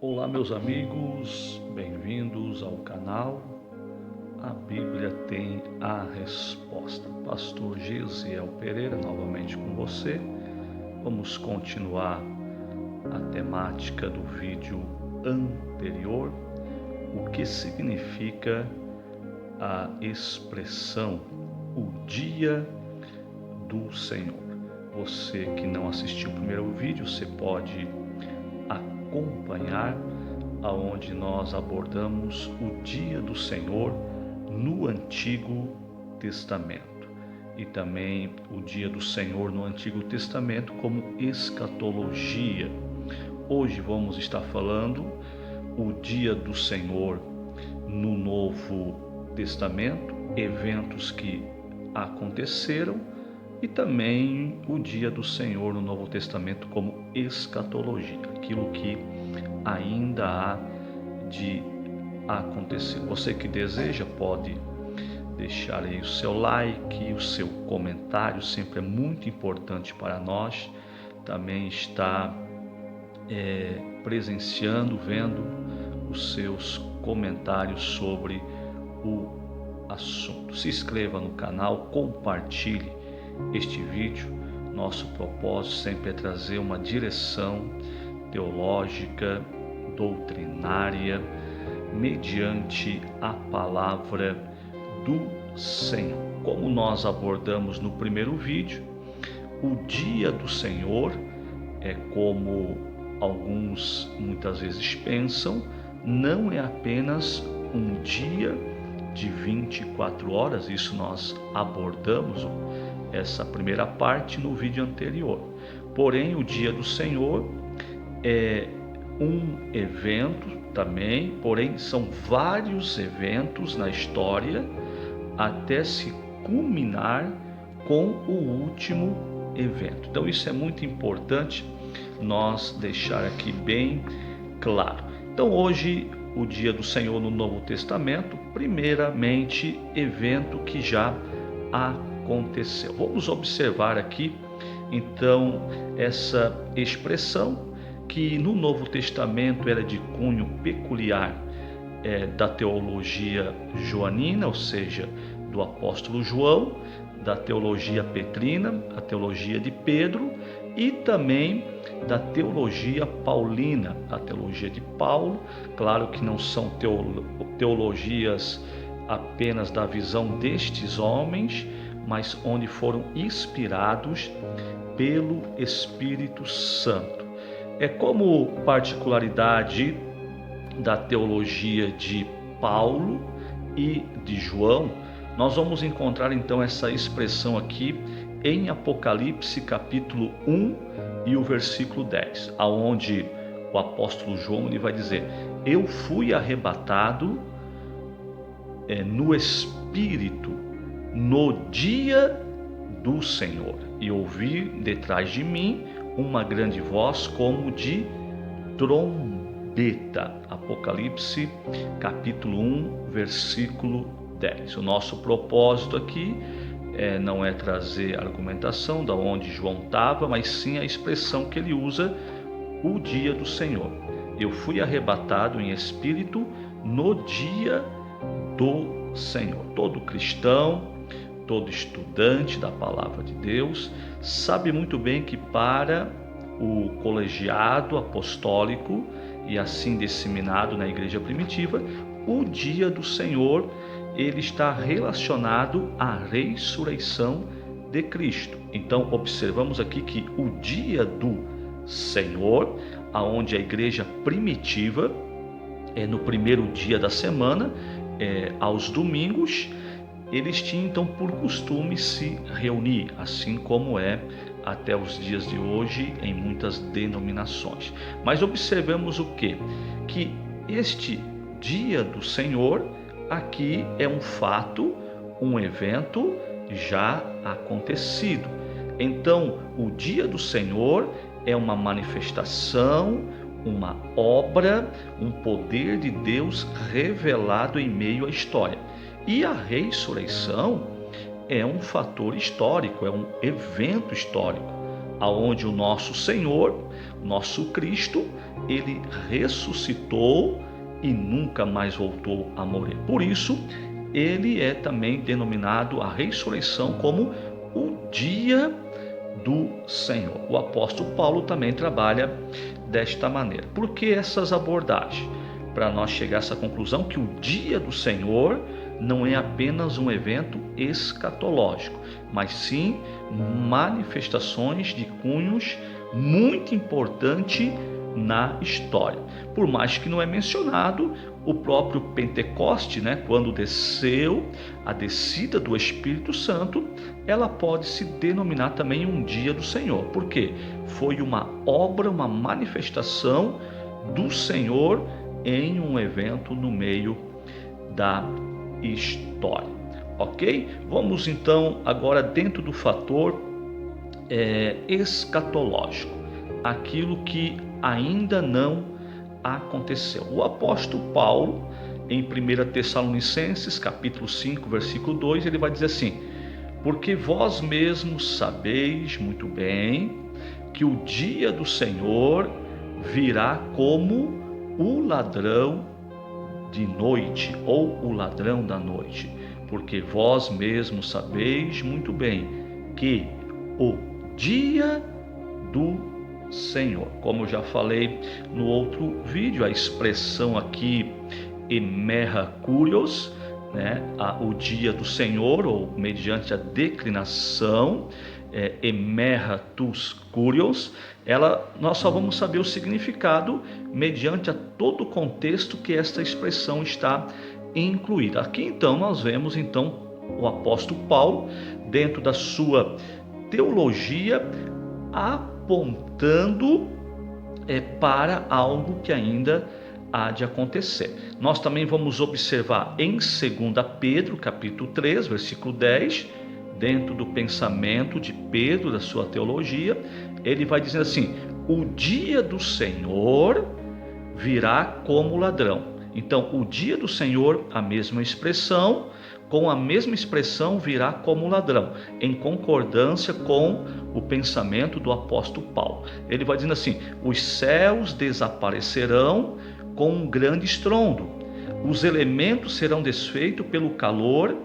Olá, meus amigos, bem-vindos ao canal A Bíblia Tem a Resposta. Pastor Gesiel Pereira, novamente com você. Vamos continuar a temática do vídeo anterior, o que significa a expressão o dia do Senhor. Você que não assistiu o primeiro vídeo, você pode acompanhar aonde nós abordamos o dia do Senhor no Antigo Testamento e também o dia do Senhor no Antigo Testamento como escatologia. Hoje vamos estar falando o dia do Senhor no Novo Testamento, eventos que aconteceram, e também o dia do Senhor no Novo Testamento como escatologia, aquilo que ainda há de acontecer. Você que deseja pode deixar aí o seu like, o seu comentário, sempre é muito importante para nós. Também está presenciando, vendo os seus comentários sobre o assunto. Se inscreva no canal, compartilhe este vídeo. Nosso propósito sempre é trazer uma direção teológica, doutrinária, mediante a palavra do Senhor. Como nós abordamos no primeiro vídeo, o dia do Senhor é como alguns muitas vezes pensam, não é apenas um dia de 24 horas, isso nós abordamos essa primeira parte no vídeo anterior. Porém, o dia do Senhor é um evento também, porém são vários eventos na história até se culminar com o último evento. Então isso é muito importante nós deixar aqui bem claro. Então hoje o dia do Senhor no Novo Testamento, primeiramente evento que já aconteceu. Vamos observar aqui então essa expressão que no Novo Testamento era de cunho peculiar da teologia joanina, ou seja, do apóstolo João, da teologia petrina, a teologia de Pedro, e também da teologia paulina, a teologia de Paulo. Claro que não são teologias apenas da visão destes homens, mas onde foram inspirados pelo Espírito Santo. É como particularidade da teologia de Paulo e de João, nós vamos encontrar então essa expressão aqui em Apocalipse capítulo 1 e o versículo 10, aonde o apóstolo João ele vai dizer: eu fui arrebatado no Espírito no dia do Senhor, e ouvi detrás de mim uma grande voz como de trombeta. Apocalipse capítulo 1, versículo 10. O nosso propósito aqui não é trazer argumentação da onde João estava, mas sim a expressão que ele usa, o dia do Senhor. Eu fui arrebatado em espírito no dia do Senhor. Todo cristão, todo estudante da palavra de Deus sabe muito bem que para o colegiado apostólico e assim disseminado na igreja primitiva, o dia do Senhor ele está relacionado à ressurreição de Cristo. Então observamos aqui que o dia do Senhor, aonde a igreja primitiva no primeiro dia da semana, aos domingos, eles tinham então por costume se reunir, assim como é até os dias de hoje em muitas denominações. Mas observamos o quê? Que este dia do Senhor aqui é um fato, um evento já acontecido. Então, o dia do Senhor é uma manifestação, uma obra, um poder de Deus revelado em meio à história. E a ressurreição é um fator histórico, é um evento histórico, aonde o nosso Senhor, nosso Cristo, ele ressuscitou e nunca mais voltou a morrer. Por isso, ele é também denominado a ressurreição como o dia do Senhor. O apóstolo Paulo também trabalha desta maneira. Por que essas abordagens? Para nós chegar a essa conclusão que o dia do Senhor não é apenas um evento escatológico, mas sim manifestações de cunhos muito importante na história. Por mais que não é mencionado o próprio Pentecoste, quando desceu a descida do Espírito Santo, ela pode se denominar também um dia do Senhor. Por quê? Foi uma obra, uma manifestação do Senhor em um evento no meio da história. Ok? Vamos então agora dentro do fator escatológico, aquilo que ainda não aconteceu. O apóstolo Paulo, em 1 Tessalonicenses, capítulo 5, versículo 2, ele vai dizer assim: porque vós mesmos sabeis muito bem que o dia do Senhor virá como o ladrão de noite, ou o ladrão da noite. Porque vós mesmos sabeis muito bem que o dia do Senhor, como eu já falei no outro vídeo, a expressão aqui emerra curios, o dia do Senhor, ou mediante a declinação emerra tus curios, nós só vamos saber o significado mediante a todo o contexto que esta expressão está incluída. Aqui então nós vemos o apóstolo Paulo, dentro da sua teologia, apontando para algo que ainda há de acontecer. Nós também vamos observar em 2 Pedro, capítulo 3, versículo 10, dentro do pensamento de Pedro, da sua teologia, ele vai dizendo assim: o dia do Senhor virá como ladrão. Então, o dia do Senhor, a mesma expressão, com a mesma expressão virá como ladrão, em concordância com o pensamento do apóstolo Paulo. Ele vai dizendo assim: os céus desaparecerão com um grande estrondo, os elementos serão desfeitos pelo calor,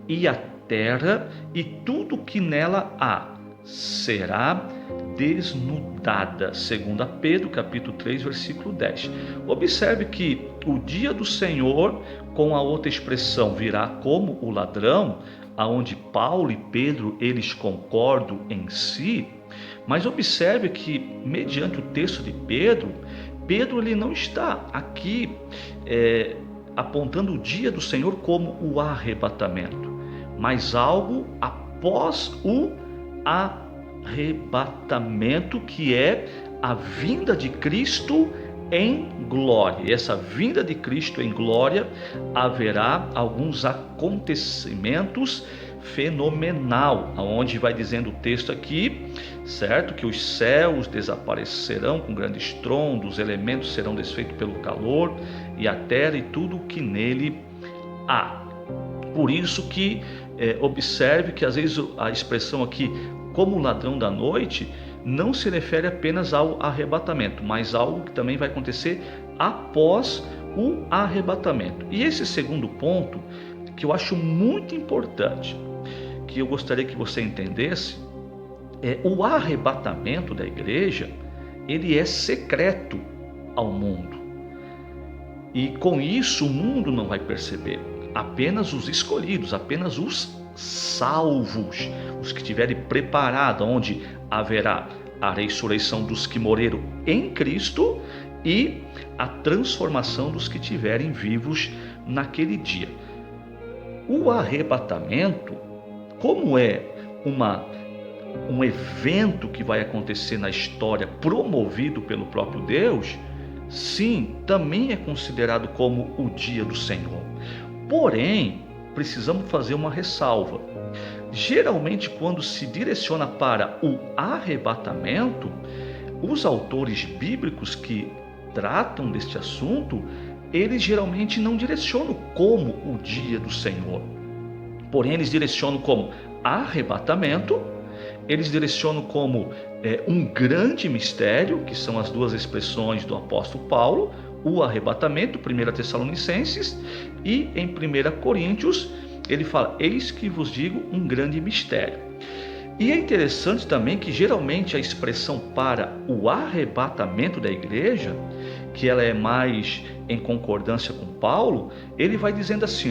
e a terra e tudo que nela há será desnudada. 2 Pedro, capítulo 3, versículo 10. Observe que o dia do Senhor, com a outra expressão, virá como o ladrão, aonde Paulo e Pedro, eles concordam em si, mas observe que, mediante o texto de Pedro, ele não está aqui apontando o dia do Senhor como o arrebatamento, mas algo após o arrebatamento, que é a vinda de Cristo em glória. E essa vinda de Cristo em glória, haverá alguns acontecimentos fenomenal, aonde vai dizendo o texto aqui, certo? Que os céus desaparecerão com grande estrondo, os elementos serão desfeitos pelo calor, e a terra e tudo o que nele há. Por isso que observe que às vezes a expressão aqui, como o ladrão da noite, não se refere apenas ao arrebatamento, mas algo que também vai acontecer após o arrebatamento. E esse segundo ponto, que eu acho muito importante, que eu gostaria que você entendesse, o arrebatamento da igreja, ele é secreto ao mundo. E com isso o mundo não vai perceber. Apenas os escolhidos, apenas os salvos, os que estiverem preparados, onde haverá a ressurreição dos que morreram em Cristo e a transformação dos que estiverem vivos naquele dia. O arrebatamento, como é um evento que vai acontecer na história, promovido pelo próprio Deus, sim, também é considerado como o dia do Senhor. Porém, precisamos fazer uma ressalva. Geralmente, quando se direciona para o arrebatamento, os autores bíblicos que tratam deste assunto, eles geralmente não direcionam como o dia do Senhor. Porém, eles direcionam como arrebatamento, eles direcionam como um grande mistério, que são as duas expressões do apóstolo Paulo, o arrebatamento, 1 Tessalonicenses, e em 1 Coríntios, ele fala, eis que vos digo um grande mistério. E é interessante também que geralmente a expressão para o arrebatamento da igreja, que ela é mais em concordância com Paulo, ele vai dizendo assim,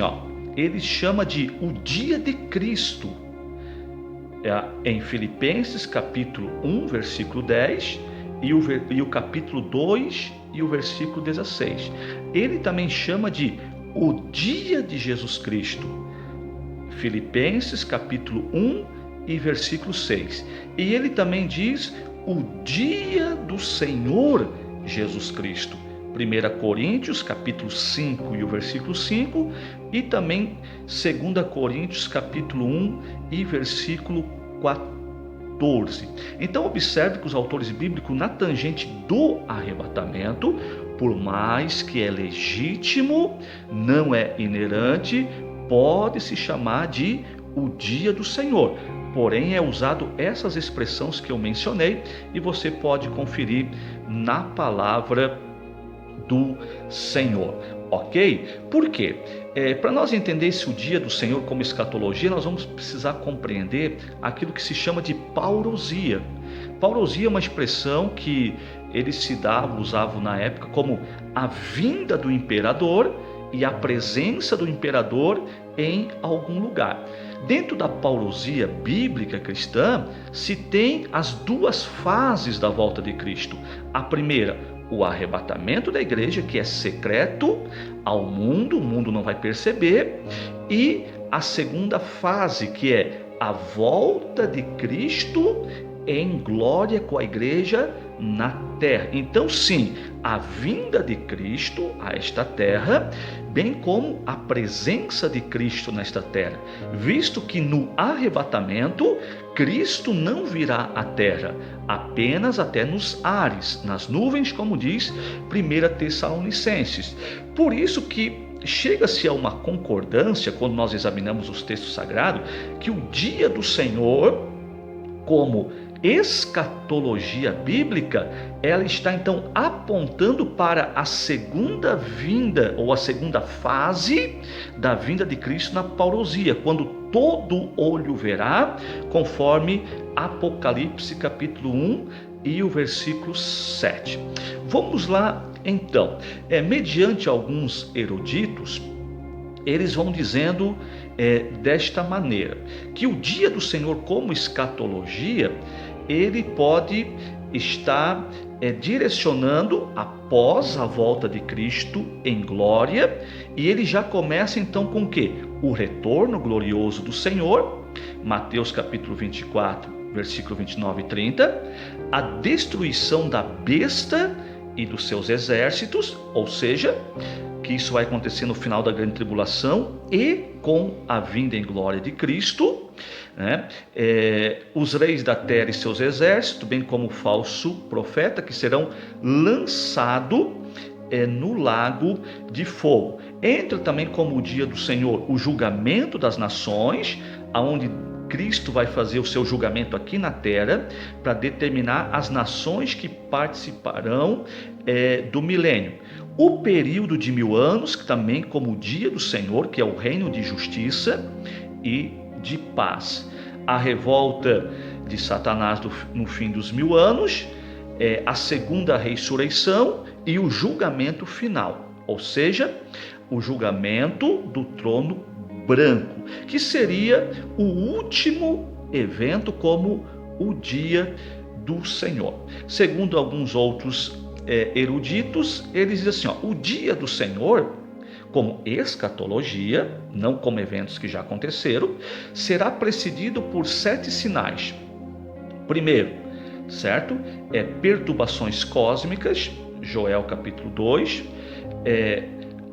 ele chama de o dia de Cristo, em Filipenses capítulo 1, versículo 10, e o capítulo 2 e o versículo 16. Ele também chama de o dia de Jesus Cristo, Filipenses capítulo 1 e versículo 6. E ele também diz o dia do Senhor Jesus Cristo, 1 Coríntios capítulo 5 e o versículo 5, e também 2 Coríntios capítulo 1 e versículo 14. Então observe que os autores bíblicos, na tangente do arrebatamento, por mais que é legítimo, não é inerente, pode se chamar de o dia do Senhor. Porém, é usado essas expressões que eu mencionei e você pode conferir na palavra do Senhor, ok? Por quê? Para nós entender esse o dia do Senhor como escatologia, nós vamos precisar compreender aquilo que se chama de parousia. Parousia é uma expressão que eles usavam na época como a vinda do imperador e a presença do imperador em algum lugar. Dentro da parousia bíblica cristã, se tem as duas fases da volta de Cristo. A primeira, o arrebatamento da igreja, que é secreto ao mundo, o mundo não vai perceber, e a segunda fase, que é a volta de Cristo em glória com a igreja na terra. Então, sim, a vinda de Cristo a esta terra, bem como a presença de Cristo nesta terra, visto que no arrebatamento Cristo não virá à terra, apenas até nos ares, nas nuvens, como diz 1 Tessalonicenses. Por isso que chega-se a uma concordância, quando nós examinamos os textos sagrados, que o dia do Senhor, como escatologia bíblica, ela está então apontando para a segunda vinda, ou a segunda fase da vinda de Cristo na parousia, quando todo olho verá, conforme Apocalipse capítulo 1 e o versículo 7. Vamos lá então, mediante alguns eruditos, eles vão dizendo desta maneira, que o dia do Senhor como escatologia, ele pode estar direcionando após a volta de Cristo em glória, e ele já começa então com o quê? O retorno glorioso do Senhor, Mateus capítulo 24, versículo 29 e 30, a destruição da besta e dos seus exércitos, ou seja, que isso vai acontecer no final da grande tribulação e com a vinda em glória de Cristo, né? Os reis da terra e seus exércitos, bem como o falso profeta, que serão lançados no lago de fogo. Entra também como o dia do Senhor o julgamento das nações, aonde Cristo vai fazer o seu julgamento aqui na terra para determinar as nações que participarão do milênio. O período de 1000 anos, também como o dia do Senhor, que é o reino de justiça e de paz. A revolta de Satanás no fim dos 1000 anos, a segunda ressurreição e o julgamento final, ou seja, o julgamento do trono branco, que seria o último evento como o dia do Senhor. Segundo alguns outros eruditos, eles dizem assim, o dia do Senhor, como escatologia, não como eventos que já aconteceram, será precedido por 7 sinais. Primeiro, certo? Perturbações cósmicas, Joel capítulo 2,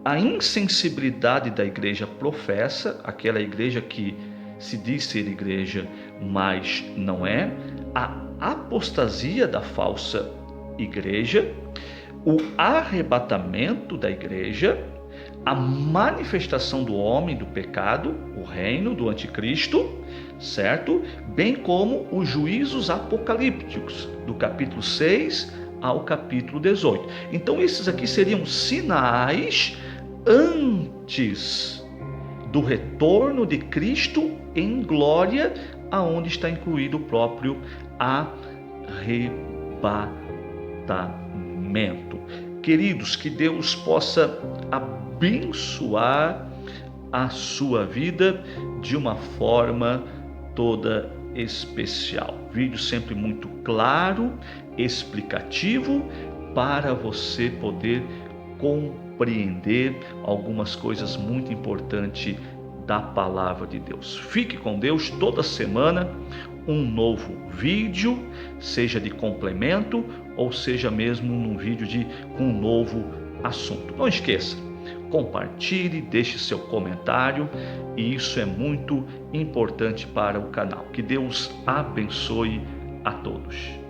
a insensibilidade da igreja professa, aquela igreja que se diz ser igreja, mas não é, a apostasia da falsa igreja, o arrebatamento da igreja, a manifestação do homem do pecado, o reino do anticristo, certo? Bem como os juízos apocalípticos, do capítulo 6 ao capítulo 18. Então esses aqui seriam sinais antes do retorno de Cristo em glória, aonde está incluído o próprio arrebatamento. Queridos, que Deus possa abençoar a sua vida de uma forma toda especial. Vídeo sempre muito claro, explicativo, para você poder compreender algumas coisas muito importantes da palavra de Deus. Fique com Deus. Toda semana um novo vídeo, seja de complemento ou seja mesmo um vídeo com um novo assunto. Não esqueça, compartilhe, deixe seu comentário, e isso é muito importante para o canal. Que Deus abençoe a todos.